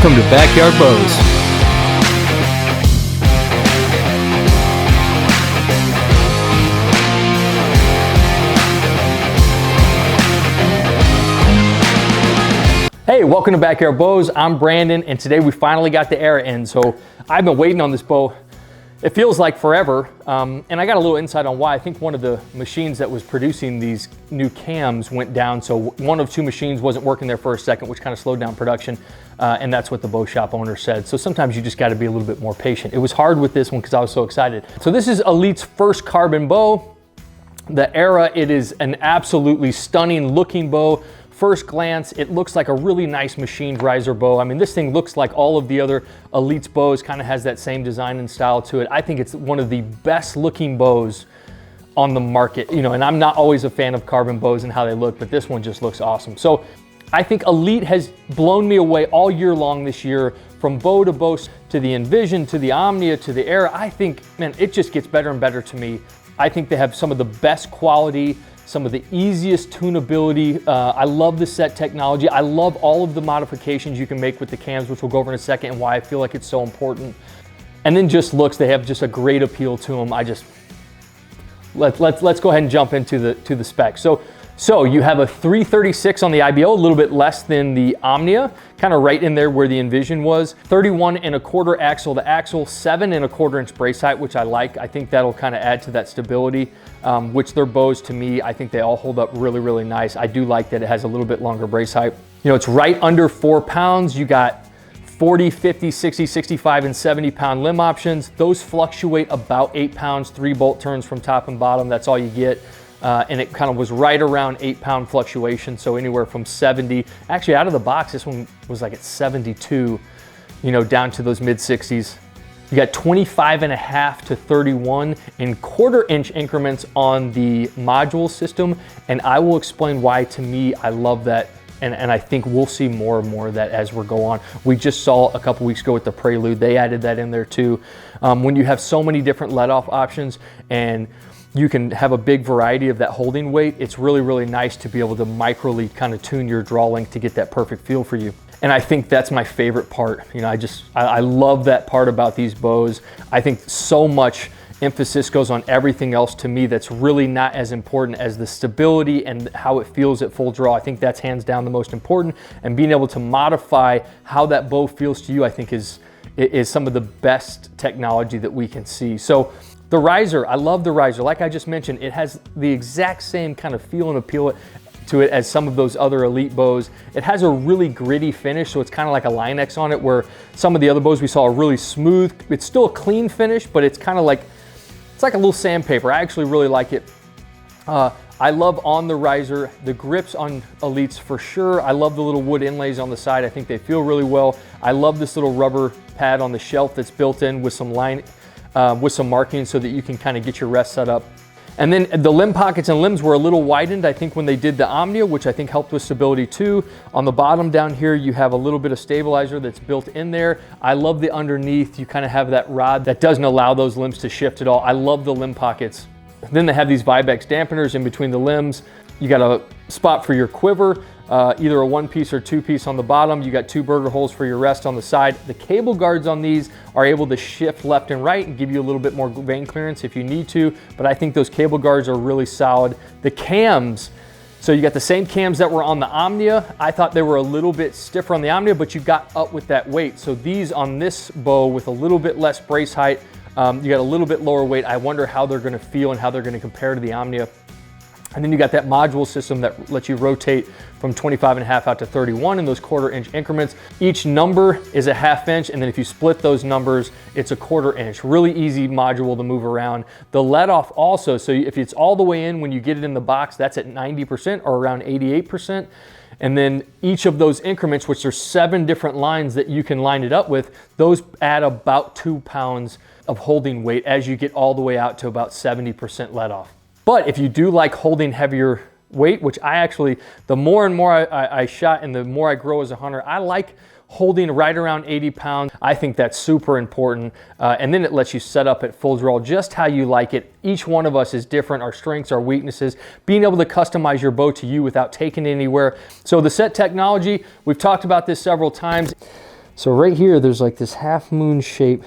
Welcome to Backyard Bows. Hey, welcome to Backyard Bows. I'm Brandon, and today we finally got the Era in. So I've been waiting on this bow. It feels like forever, and I got a little insight on why. I think one of the machines that was producing these new cams went down, so one of two machines wasn't working there for a second, which kind of slowed down production, and that's what the bow shop owner said. So sometimes you just got to be a little bit more patient. It was hard with this one because I was so excited. So this is Elite's first carbon bow, the Era. It is an absolutely stunning looking bow. First glance, it looks like a really nice machined riser bow. I mean, this thing looks like all of the other Elite's bows, kind of has that same design and style to it. I think it's one of the best looking bows on the market, you know, and I'm not always a fan of carbon bows and how they look, but this one just looks awesome. So I think Elite has blown me away all year long this year, from bow to bow, to the Envision, to the Omnia, to the Era. I think, man, it just gets better and better to me. I think they have some of the best quality, some of the easiest tunability. I love the set technology. I love all of the modifications you can make with the cams, which we'll go over in a second, and why I feel like it's so important. And then just looks, they have just a great appeal to them. Let's go ahead and jump into the specs. So you have a 336 on the IBO, a little bit less than the Omnia, kind of right in there where the Envision was. 31 1/4 axle to axle, 7 1/4 inch brace height, which I like. I think that'll kind of add to that stability, which their bows, to me, I think they all hold up really, really nice. I do like that it has a little bit longer brace height. You know, it's right under 4 pounds. You got 40, 50, 60, 65, and 70 pound limb options. Those fluctuate about 8 pounds, 3 bolt turns from top and bottom. That's all you get. And it kind of was right around 8 pound fluctuation. So anywhere from 70, actually out of the box, this one was like at 72, you know, down to those mid 60s. You got 25.5 to 31 in 1/4 inch increments on the module system. And I will explain why, to me, I love that. And I think we'll see more and more of that as we go on. We just saw a couple weeks ago with the Prelude, they added that in there too. When you have so many different let-off options and you can have a big variety of that holding weight, it's really, really nice to be able to microly kind of tune your draw length to get that perfect feel for you. And I think that's my favorite part. You know, I love that part about these bows. I think so much emphasis goes on everything else to me that's really not as important as the stability and how it feels at full draw. I think that's hands down the most important, and being able to modify how that bow feels to you, I think is some of the best technology that we can see. So the riser, I love the riser. Like I just mentioned, it has the exact same kind of feel and appeal to it as some of those other Elite bows. It has a really gritty finish, so it's kind of like a Line-X on it, where some of the other bows we saw are really smooth. It's still a clean finish, but it's kind of like, it's like a little sandpaper. I actually really like it. I love on the riser, the grips on Elites for sure. I love the little wood inlays on the side. I think they feel really well. I love this little rubber pad on the shelf that's built in with some with some markings so that you can kind of get your rest set up. And then the limb pockets and limbs were a little widened, I think, when they did the Omnia, which I think helped with stability too. On the bottom down here, you have a little bit of stabilizer that's built in there. I love the underneath. You kind of have that rod that doesn't allow those limbs to shift at all. I love the limb pockets. Then they have these Vibex dampeners in between the limbs. You got a spot for your quiver, either a 1-piece or 2-piece on the bottom. You got 2 burger holes for your rest on the side. The cable guards on these are able to shift left and right and give you a little bit more vein clearance if you need to, but I think those cable guards are really solid. The cams, so you got the same cams that were on the Omnia. I thought they were a little bit stiffer on the Omnia, but you got up with that weight. So these on this bow with a little bit less brace height, you got a little bit lower weight. I wonder how they're gonna feel and how they're gonna compare to the Omnia. And then you got that module system that lets you rotate from 25.5 out to 31 in those 1/4 inch increments. Each number is a 1/2 inch, and then if you split those numbers, it's a 1/4 inch. Really easy module to move around. The let off also, so if it's all the way in when you get it in the box, that's at 90% or around 88%. And then each of those increments, which are 7 different lines that you can line it up with, those add about 2 pounds of holding weight as you get all the way out to about 70% let off. But if you do like holding heavier weight, which I actually, the more and more I shot and the more I grow as a hunter, I like holding right around 80 pounds. I think that's super important. And then it lets you set up at full draw just how you like it. Each one of us is different, our strengths, our weaknesses, being able to customize your bow to you without taking it anywhere. So the set technology, we've talked about this several times. So right here, there's like this half moon shape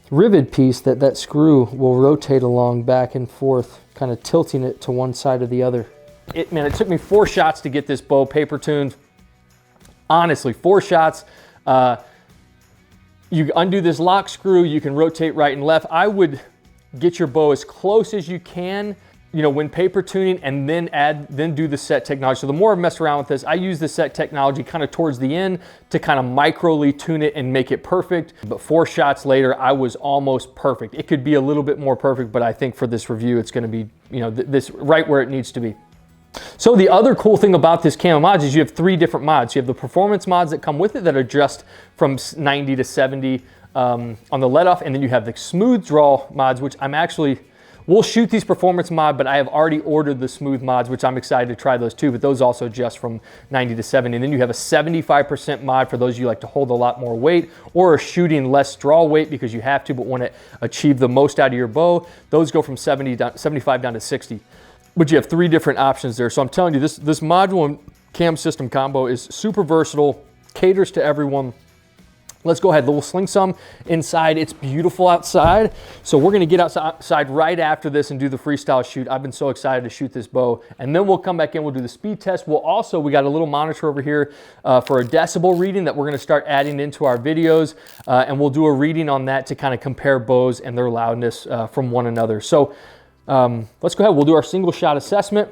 rivet piece that screw will rotate along back and forth, kind of tilting it to one side or the other. Man, it took me 4 shots to get this bow paper tuned. Honestly, 4 shots. You undo this lock screw, you can rotate right and left. I would get your bow as close as you can, you know, when paper tuning, and then do the set technology. So the more I mess around with this, I use the set technology kind of towards the end to kind of microly tune it and make it perfect. But 4 shots later, I was almost perfect. It could be a little bit more perfect, but I think for this review, it's gonna be, you know, this right where it needs to be. So the other cool thing about this camo mods is you have 3 different mods. You have the performance mods that come with it that are just from 90 to 70 on the let off, and then you have the smooth draw mods, which we'll shoot these performance mod, but I have already ordered the smooth mods, which I'm excited to try those too, but those also just from 90 to 70. And then you have a 75% mod for those of you like to hold a lot more weight or are shooting less draw weight because you have to, but want to achieve the most out of your bow. Those go from 75 down to 60. But you have 3 different options there. So I'm telling you, this module and cam system combo is super versatile, caters to everyone. Let's go ahead, we'll sling some inside. It's beautiful outside. So we're gonna get outside right after this and do the freestyle shoot. I've been so excited to shoot this bow. And then we'll come back in, we'll do the speed test. We got a little monitor over here for a decibel reading that we're gonna start adding into our videos. And we'll do a reading on that to kind of compare bows and their loudness from one another. So let's go ahead, we'll do our single shot assessment.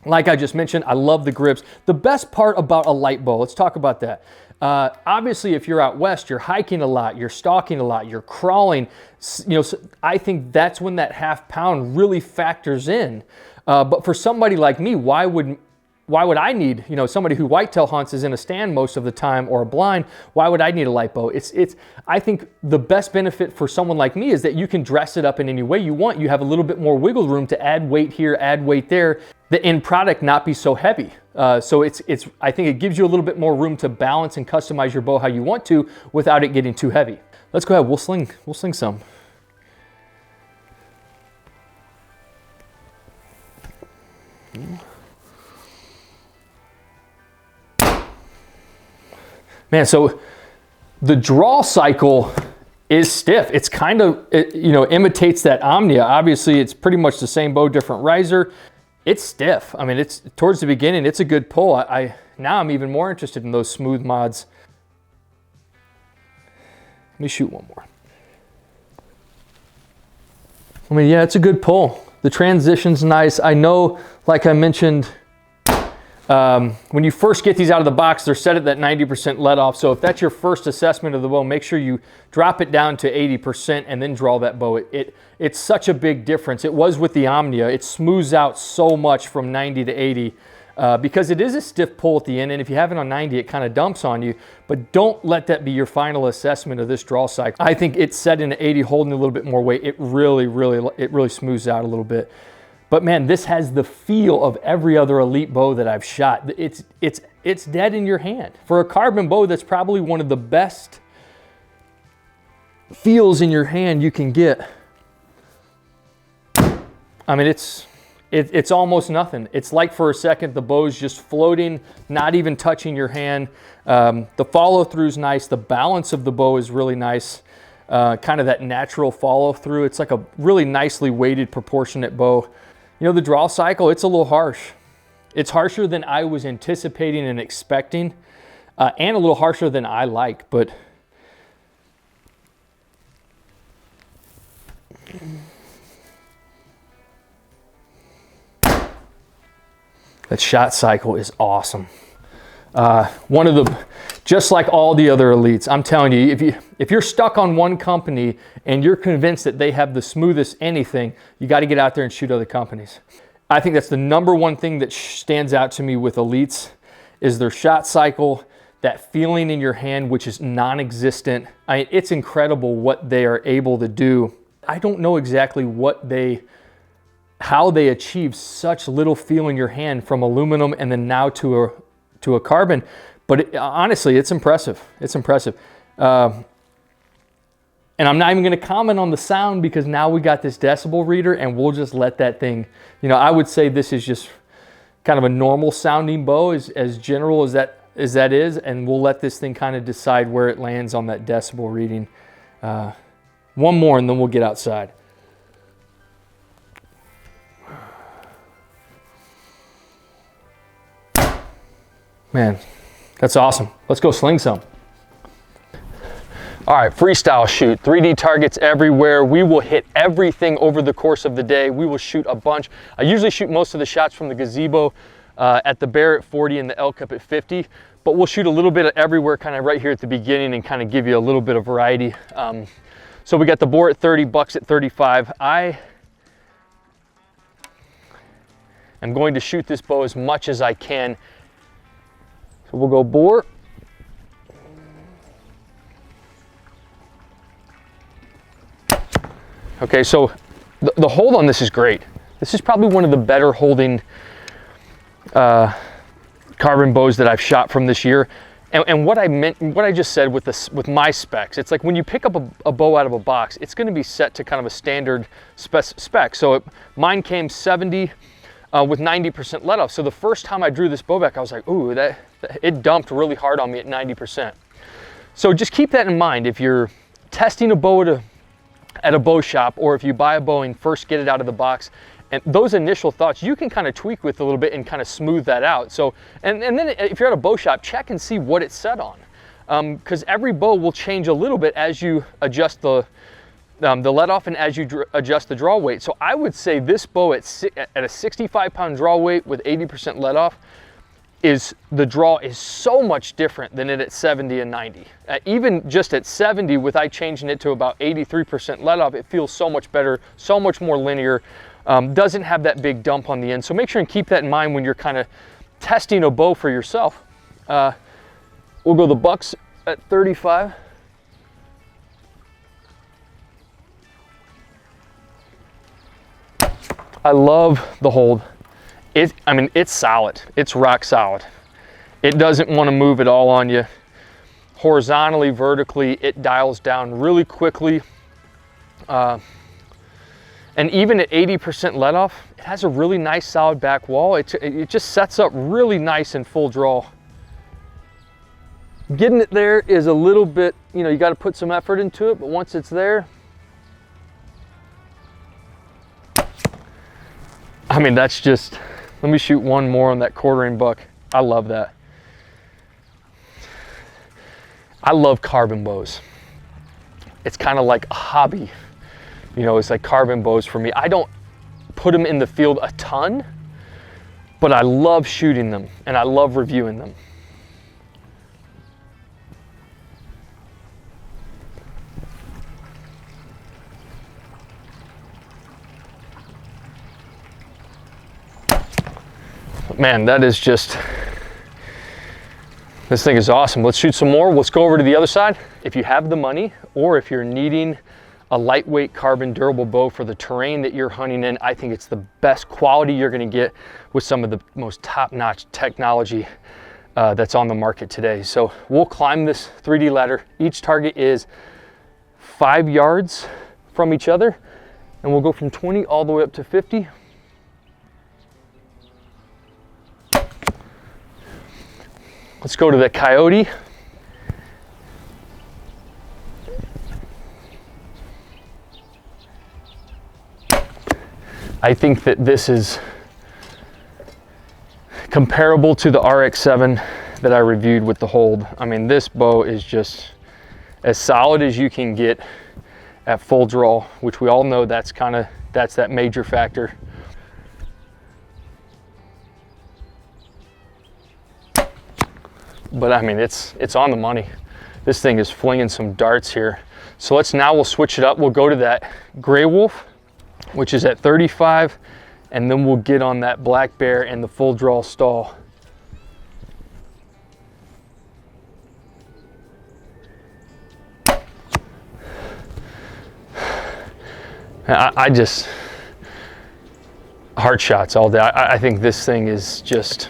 Like I just mentioned, I love the grips. The best part about a light bow, let's talk about that. Obviously, if you're out west, you're hiking a lot, you're stalking a lot, you're crawling. You know, so I think that's when that ½ pound really factors in. But for somebody like me, why would I need, you know, somebody who whitetail hunts is in a stand most of the time or a blind, why would I need a light bow? I think the best benefit for someone like me is that you can dress it up in any way you want. You have a little bit more wiggle room to add weight here, add weight there, the end product not be so heavy. So I think it gives you a little bit more room to balance and customize your bow how you want to without it getting too heavy. Let's go ahead, we'll sling some. Man, so the draw cycle is stiff. It's kind of, you know, imitates that Omnia. Obviously, it's pretty much the same bow, different riser. It's stiff. I mean, it's towards the beginning, it's a good pull. Now I'm even more interested in those smooth mods. Let me shoot one more. I mean, yeah, it's a good pull. The transition's nice. I know, like I mentioned, when you first get these out of the box, they're set at that 90% let off. So if that's your first assessment of the bow, make sure you drop it down to 80% and then draw that bow. It's such a big difference. It was with the Omnia. It smooths out so much from 90 to 80 because it is a stiff pull at the end. And if you have it on 90, it kind of dumps on you. But don't let that be your final assessment of this draw cycle. I think it's set in at 80, holding a little bit more weight. It really smooths out a little bit. But man, this has the feel of every other elite bow that I've shot. It's dead in your hand. For a carbon bow, that's probably one of the best feels in your hand you can get. I mean, it's almost nothing. It's like for a second, the bow's just floating, not even touching your hand. The follow through is nice. The balance of the bow is really nice. Kind of that natural follow through. It's like a really nicely weighted, proportionate bow. You know, the draw cycle, it's a little harsh. It's harsher than I was anticipating and expecting, and a little harsher than I like, but that shot cycle is awesome. Just like all the other elites, I'm telling you, if you're stuck on one company and you're convinced that they have the smoothest anything, you got to get out there and shoot other companies. I think that's the #1 thing that stands out to me with elites is their shot cycle, that feeling in your hand, which is non-existent. I mean, it's incredible what they are able to do. I don't know exactly how they achieve such little feel in your hand from aluminum and then now to a carbon. But honestly, it's impressive. It's impressive. And I'm not even going to comment on the sound because now we got this decibel reader and we'll just let that thing, you know, I would say this is just kind of a normal sounding bow, as general as that as that is, and we'll let this thing kind of decide where it lands on that decibel reading. One more and then we'll get outside. Man, that's awesome. Let's go sling some. All right, freestyle shoot, 3D targets everywhere. We will hit everything over the course of the day. We will shoot a bunch. I usually shoot most of the shots from the gazebo at the bear at 40 and the elk up at 50, but we'll shoot a little bit of everywhere kind of right here at the beginning and kind of give you a little bit of variety. So we got the boar at 30, bucks at 35. I am going to shoot this bow as much as I can. So we'll go boar. Okay, so the hold on this is great. This is probably one of the better holding carbon bows that I've shot from this year. And what I just said with my specs, it's like when you pick up a bow out of a box, it's going to be set to kind of a standard spec. So mine came 70 with 90% let off. So the first time I drew this bow back, I was like, ooh, it dumped really hard on me at 90%. So just keep that in mind if you're testing a bow at a bow shop, or if you buy a bow and first get it out of the box, and those initial thoughts you can kind of tweak with a little bit and kind of smooth that out. So and then if you're at a bow shop, check and see what it's set on, because every bow will change a little bit as you adjust the let off and as you adjust the draw weight. So I would say this bow at a 65-pound draw weight with 80% let off, the draw is so much different than it at 70 and 90. Even just at 70, with I changing it to about 83% let off, it feels so much better, so much more linear, doesn't have that big dump on the end. So make sure and keep that in mind when you're kind of testing a bow for yourself. We'll go the bucks at 35. I love the hold. I mean, it's solid. It's rock solid. It doesn't want to move at all on you. Horizontally, vertically, it dials down really quickly. And even at 80% let off, it has a really nice solid back wall. It just sets up really nice in full draw. Getting it there is a little bit, you got to put some effort into it, but once it's there, I mean, that's just, let me shoot one more on that quartering buck. I love that. I love carbon bows. It's kind of like a hobby. It's like carbon bows for me. I don't put them in the field a ton, but I love shooting them and I love reviewing them. Man, this thing is awesome. Let's shoot some more. Let's go over to the other side. If you have the money, or if you're needing a lightweight carbon durable bow for the terrain that you're hunting in, I think it's the best quality you're going to get with some of the most top-notch technology that's on the market today. So we'll climb this 3D ladder. Each target is 5 yards from each other, and we'll go from 20 all the way up to 50. Let's go to the coyote. I think that this is comparable to the RX-7 that I reviewed with the hold. I mean, this bow is just as solid as you can get at full draw, which we all know that's that major factor. But I mean, it's on the money. This thing is flinging some darts here. So we'll switch it up. We'll go to that gray wolf, which is at 35, and then we'll get on that black bear in the full draw stall. I just, hard shots all day. I think this thing is just,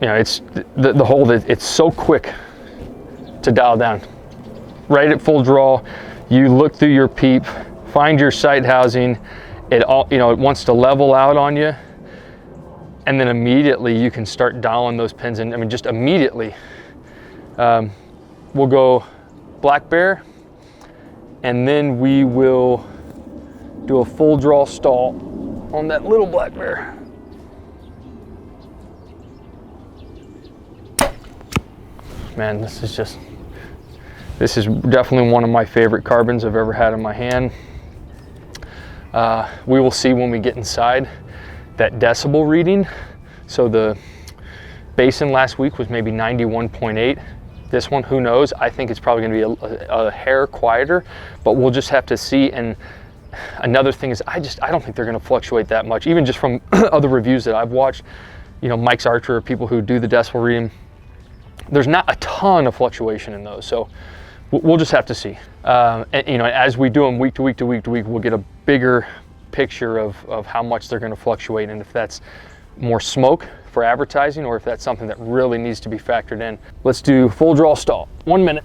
it's the hold, it's so quick to dial down. Right at full draw, you look through your peep, find your sight housing, it wants to level out on you. And then immediately you can start dialing those pins in. I mean, just immediately. We'll go black bear, and then we will do a full draw stall on that little black bear. Man, this is definitely one of my favorite carbons I've ever had in my hand. We will see when we get inside that decibel reading. So the basin last week was maybe 91.8. This one, who knows? I think it's probably going to be a hair quieter, but we'll just have to see. And another thing is, I don't think they're going to fluctuate that much, even just from other reviews that I've watched. You know, Mike's Archer, people who do the decibel reading, there's not a ton of fluctuation in those. So we'll just have to see. And, you know, as we do them week to week to week to week, we'll get a bigger picture of how much they're going to fluctuate, and if that's more smoke for advertising or if that's something that really needs to be factored in. Let's do full draw stall. 1 minute.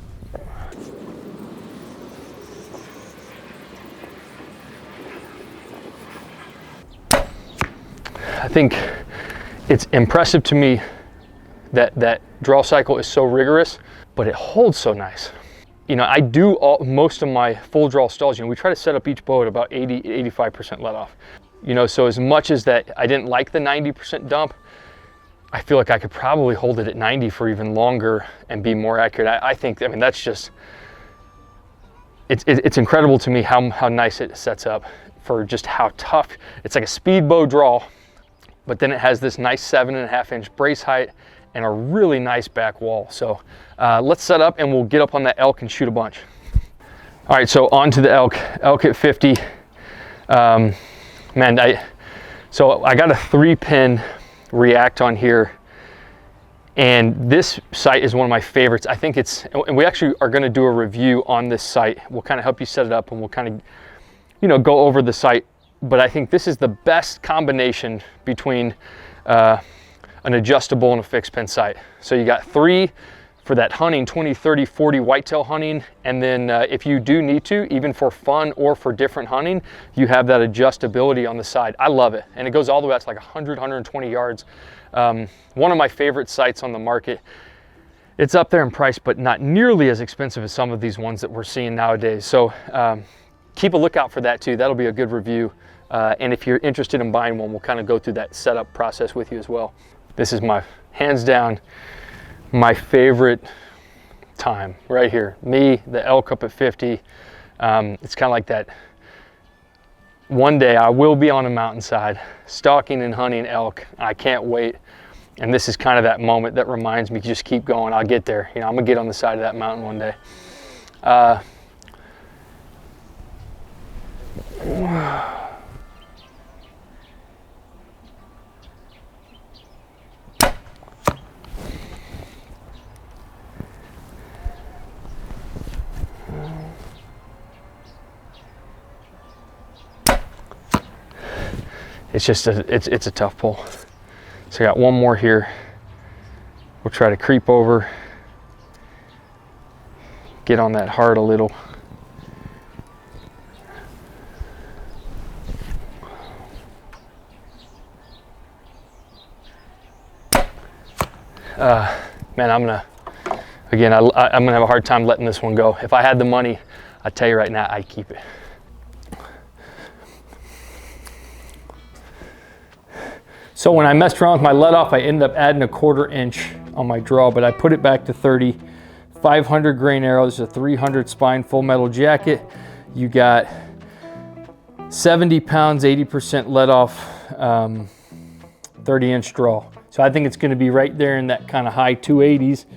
I think it's impressive to me that draw cycle is so rigorous, but it holds so nice. You know, I do most of my full draw stalls, you know, we try to set up each bow at about 85% let off. You know, so as much as that I didn't like the 90% dump, I feel like I could probably hold it at 90 for even longer and be more accurate. I think, I mean, that's just, it's incredible to me how nice it sets up for just how tough. It's like a speed bow draw, but then it has this nice 7.5 inch brace height and a really nice back wall. So let's set up and we'll get up on that elk and shoot a bunch. All right, so on to the elk at 50. Man, so I got a 3-pin react on here, and this sight is one of my favorites. I think and we actually are going to do a review on this sight. We'll kind of help you set it up, and we'll kind of, you know, go over the sight. But I think this is the best combination between an adjustable and a fixed pin sight. So you got 3 for that hunting, 20, 30, 40 whitetail hunting. And then if you do need to, even for fun or for different hunting, you have that adjustability on the side. I love it. And it goes all the way out to like 100, 120 yards. One of my favorite sights on the market. It's up there in price, but not nearly as expensive as some of these ones that we're seeing nowadays. So keep a lookout for that too. That'll be a good review. And if you're interested in buying one, we'll kind of go through that setup process with you as well. This is hands down, my favorite time right here. Me, the elk up at 50. It's kind of like that. One day I will be on a mountainside stalking and hunting elk. I can't wait. And this is kind of that moment that reminds me, just keep going. I'll get there. You know, I'm gonna get on the side of that mountain one day. It's just it's a tough pull. So I got one more here. We'll try to creep over, get on that heart a little. Man, I'm gonna have a hard time letting this one go. If I had the money, I tell you right now, I'd keep it. So when I messed around with my let off, I ended up adding a 1/4 inch on my draw, but I put it back to 30. 500 grain arrows, a 300 spine full metal jacket. You got 70 pounds, 80% let off, 30 inch draw. So I think it's gonna be right there in that kind of high 280s.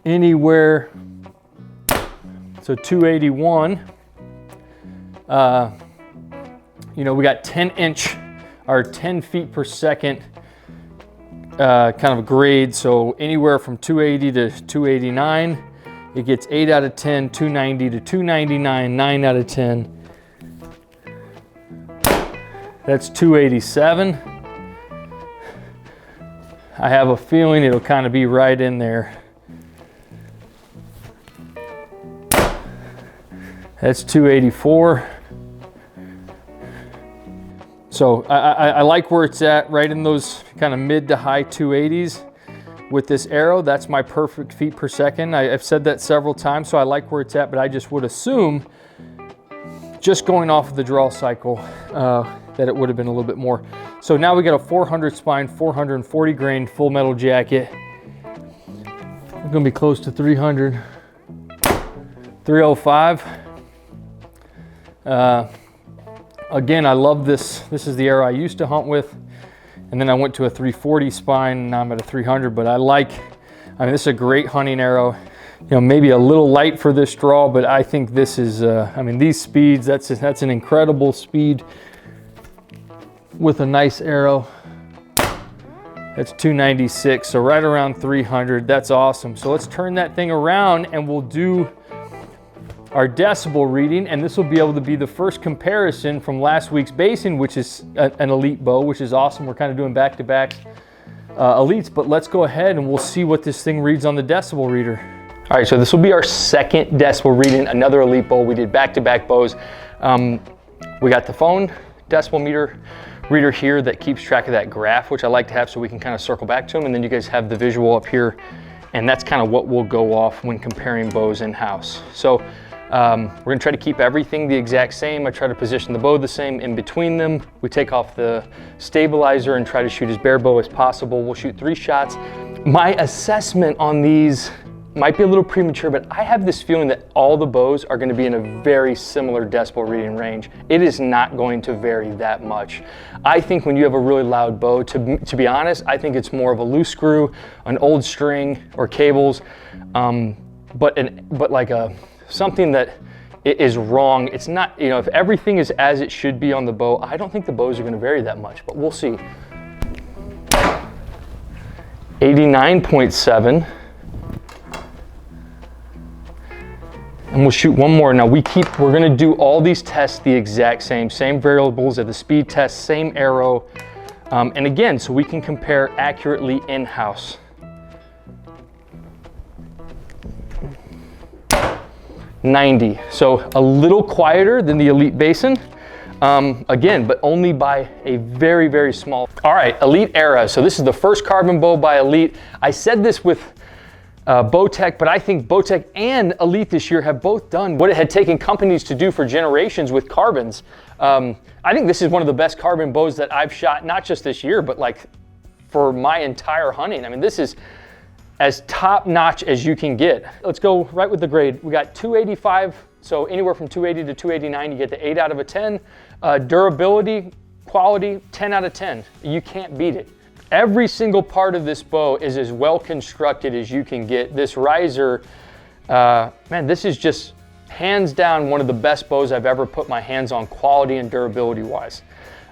Anywhere, so 281. You know, we got 10 inch or 10 feet per second kind of a grade. So anywhere from 280 to 289, it gets 8 out of 10, 290 to 299, 9 out of 10. That's 287. I have a feeling it'll kind of be right in there. So So I like where it's at, right in those kind of mid to high 280s with this arrow. That's my perfect feet per second. I've said that several times, so I like where it's at, but I just would assume, just going off of the draw cycle, that it would have been a little bit more. So now we got a 400 spine, 440 grain full metal jacket. We're gonna be close to 300, 305. Again, I love this. This is the arrow I used to hunt with. And then I went to a 340 spine, and now I'm at a 300, but I mean, this is a great hunting arrow. You know, maybe a little light for this draw, but I think this is, I mean, these speeds, that's an incredible speed with a nice arrow. That's 296, so right around 300. That's awesome. So let's turn that thing around and we'll do our decibel reading, and this will be able to be the first comparison from last week's basing, which is an elite bow, which is awesome. We're kind of doing back-to-back elites, but let's go ahead and we'll see what this thing reads on the decibel reader. All right, so this will be our second decibel reading, another elite bow. We did back-to-back bows. We got the phone decibel meter reader here that keeps track of that graph, which I like to have so we can kind of circle back to them, and then you guys have the visual up here, and that's kind of what we'll go off when comparing bows in-house. So we're gonna try to keep everything the exact same. I try to position the bow the same in between them. We take off the stabilizer and try to shoot as bare bow as possible. We'll shoot 3 shots. My assessment on these might be a little premature, but I have this feeling that all the bows are gonna be in a very similar decibel reading range. It is not going to vary that much. I think when you have a really loud bow, to be honest, I think it's more of a loose screw, an old string, or cables, but like something that is wrong. It's not, you know, if everything is as it should be on the bow, I don't think the bows are gonna vary that much, but we'll see. 89.7. And we'll shoot one more. Now we're gonna do all these tests the exact same variables at the speed test, same arrow. And again, so we can compare accurately in-house. 90, so a little quieter than the Elite Basin. Again, but only by a very, very small. All right, Elite Era. So this is the first carbon bow by Elite. I said this with Bowtech, but I think Bowtech and Elite this year have both done what it had taken companies to do for generations with carbons. I think this is one of the best carbon bows that I've shot, not just this year, but like for my entire hunting. I mean, this is as top notch as you can get. Let's go right with the grade. We got 285, so anywhere from 280 to 289, you get the 8 out of a 10. Durability, quality, 10 out of 10. You can't beat it. Every single part of this bow is as well constructed as you can get. This riser, man, this is just hands down one of the best bows I've ever put my hands on, quality and durability wise.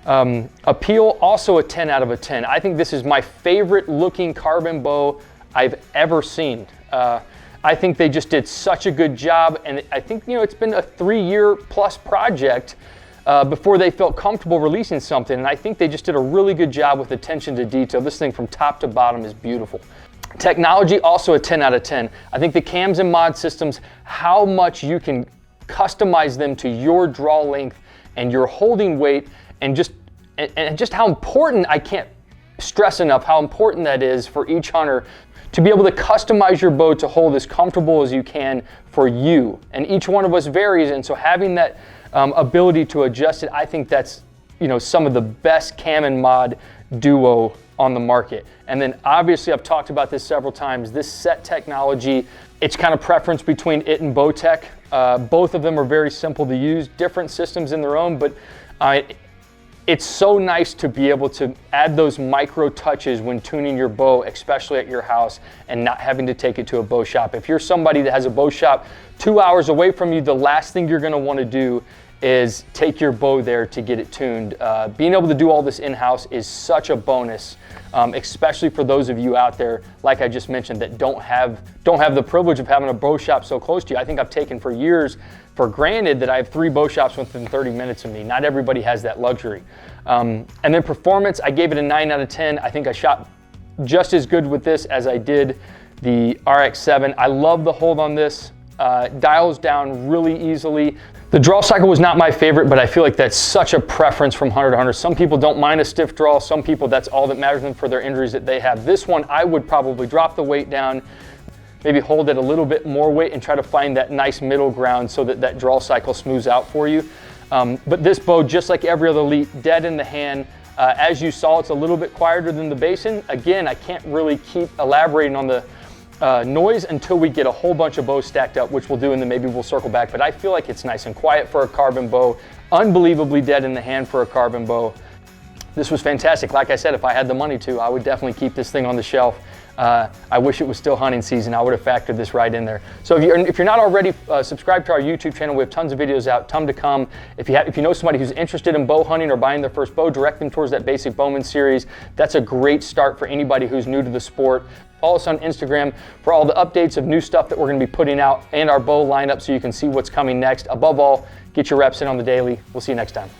Appeal, also a 10 out of a 10. I think this is my favorite looking carbon bow I've ever seen. I think they just did such a good job, and I think, you know, it's been a 3-year plus project before they felt comfortable releasing something, and I think they just did a really good job with attention to detail. This thing from top to bottom is beautiful. Technology, also a 10 out of 10. I think the cams and mod systems, how much you can customize them to your draw length and your holding weight, and just how important, I can't stress enough how important that is for each hunter to be able to customize your bow to hold as comfortable as you can for you. And each one of us varies, and so having that ability to adjust it, I think that's, you know, some of the best cam and mod duo on the market. And then obviously, I've talked about this several times, this set technology, it's kind of preference between it and Bowtech. Both of them are very simple to use, different systems in their own, but it's so nice to be able to add those micro touches when tuning your bow, especially at your house, and not having to take it to a bow shop. If you're somebody that has a bow shop 2 hours away from you, the last thing you're gonna wanna do is take your bow there to get it tuned. Being able to do all this in-house is such a bonus, especially for those of you out there, like I just mentioned, that don't have the privilege of having a bow shop so close to you. I think I've taken for years for granted that I have 3 bow shops within 30 minutes of me. Not everybody has that luxury. And then performance, I gave it a 9 out of 10. I think I shot just as good with this as I did the RX-7. I love the hold on this. dials down really easily. The draw cycle was not my favorite, but I feel like that's such a preference from hunter to hunter. Some people don't mind a stiff draw. Some people, that's all that matters to them for their injuries that they have. This one, I would probably drop the weight down, maybe hold it a little bit more weight and try to find that nice middle ground so that that draw cycle smooths out for you. But this bow, just like every other Elite, dead in the hand. As you saw, it's a little bit quieter than the Basin. Again, I can't really keep elaborating on the noise until we get a whole bunch of bows stacked up, which we'll do, and then maybe we'll circle back. But I feel like it's nice and quiet for a carbon bow, unbelievably dead in the hand for a carbon bow. This was fantastic. Like I said, if I had the money to, I would definitely keep this thing on the shelf. I wish it was still hunting season. I would have factored this right in there. So if you're not already subscribed to our YouTube channel, we have tons of videos out, ton to come. If you know somebody who's interested in bow hunting or buying their first bow, direct them towards that Basic Bowman series. That's a great start for anybody who's new to the sport. Follow us on Instagram for all the updates of new stuff that we're going to be putting out and our bow lineup so you can see what's coming next. Above all, get your reps in on the daily. We'll see you next time.